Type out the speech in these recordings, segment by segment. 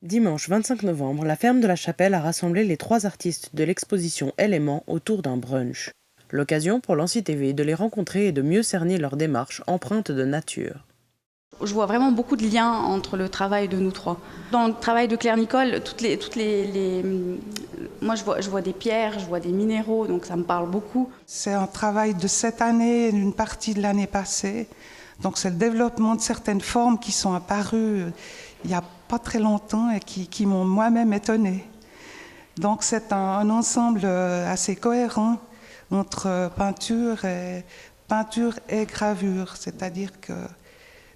Dimanche 25 novembre, la ferme de la Chapelle a rassemblé les 3 artistes de l'exposition Éléments autour d'un brunch. L'occasion pour l'Anci-TV de les rencontrer et de mieux cerner leur démarche empreinte de nature. Je vois vraiment beaucoup de liens entre le travail de nous trois. Dans le travail de Claire Nicole, moi je vois des pierres, je vois des minéraux, donc ça me parle beaucoup. C'est un travail de cette année et d'une partie de l'année passée. Donc c'est le développement de certaines formes qui sont apparues il n'y a pas très longtemps et qui m'ont moi-même étonnée. Donc c'est un ensemble assez cohérent entre peinture et gravure. C'est-à-dire que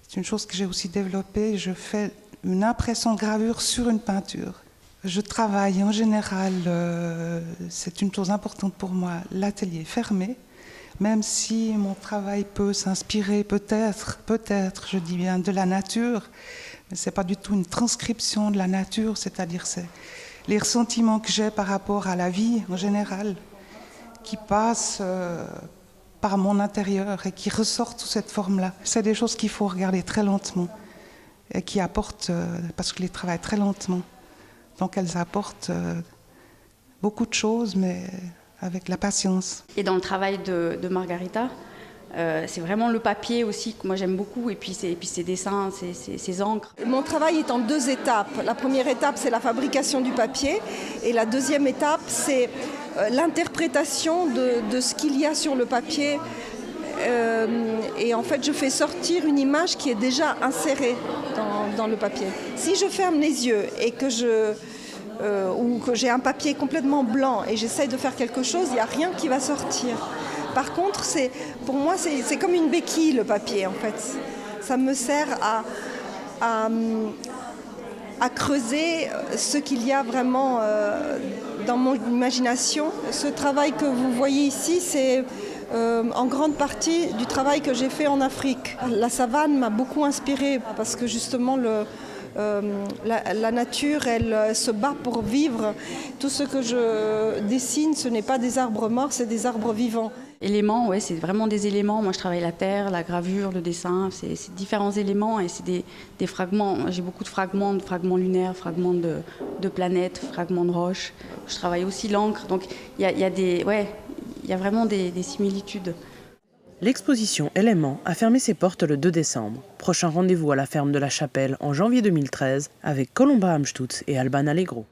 c'est une chose que j'ai aussi développée. Je fais une impression gravure sur une peinture. Je travaille en général, c'est une chose importante pour moi, l'atelier fermé. Même si mon travail peut s'inspirer peut-être, je dis bien, de la nature, mais ce n'est pas du tout une transcription de la nature, c'est-à-dire c'est les ressentiments que j'ai par rapport à la vie en général, qui passent par mon intérieur et qui ressortent sous cette forme-là. C'est des choses qu'il faut regarder très lentement et qui apportent, parce que je les travaille très lentement, donc elles apportent beaucoup de choses, mais avec la patience. Et dans le travail de Margarita, c'est vraiment le papier aussi que moi j'aime beaucoup, et puis ses dessins, ses encres. Mon travail est en 2 étapes. La première étape, c'est la fabrication du papier, et la deuxième étape, c'est l'interprétation de ce qu'il y a sur le papier. Et en fait, je fais sortir une image qui est déjà insérée dans le papier. Si je ferme les yeux et que j'ai un papier complètement blanc et j'essaye de faire quelque chose, il n'y a rien qui va sortir. Par contre, pour moi, c'est comme une béquille, le papier, en fait. Ça me sert à creuser ce qu'il y a vraiment dans mon imagination. Ce travail que vous voyez ici, c'est en grande partie du travail que j'ai fait en Afrique. La savane m'a beaucoup inspirée parce que justement la nature, elle se bat pour vivre. Tout ce que je dessine, ce n'est pas des arbres morts, c'est des arbres vivants. Éléments, ouais, c'est vraiment des éléments. Moi, je travaille la terre, la gravure, le dessin. C'est différents éléments et c'est des fragments. J'ai beaucoup de fragments lunaires, fragments de planètes, fragments de roches. Je travaille aussi l'encre. Donc, il y a vraiment des similitudes. L'exposition Éléments a fermé ses portes le 2 décembre. Prochain rendez-vous à la ferme de la Chapelle en janvier 2013 avec Colomba Amstutz et Alban Allegro.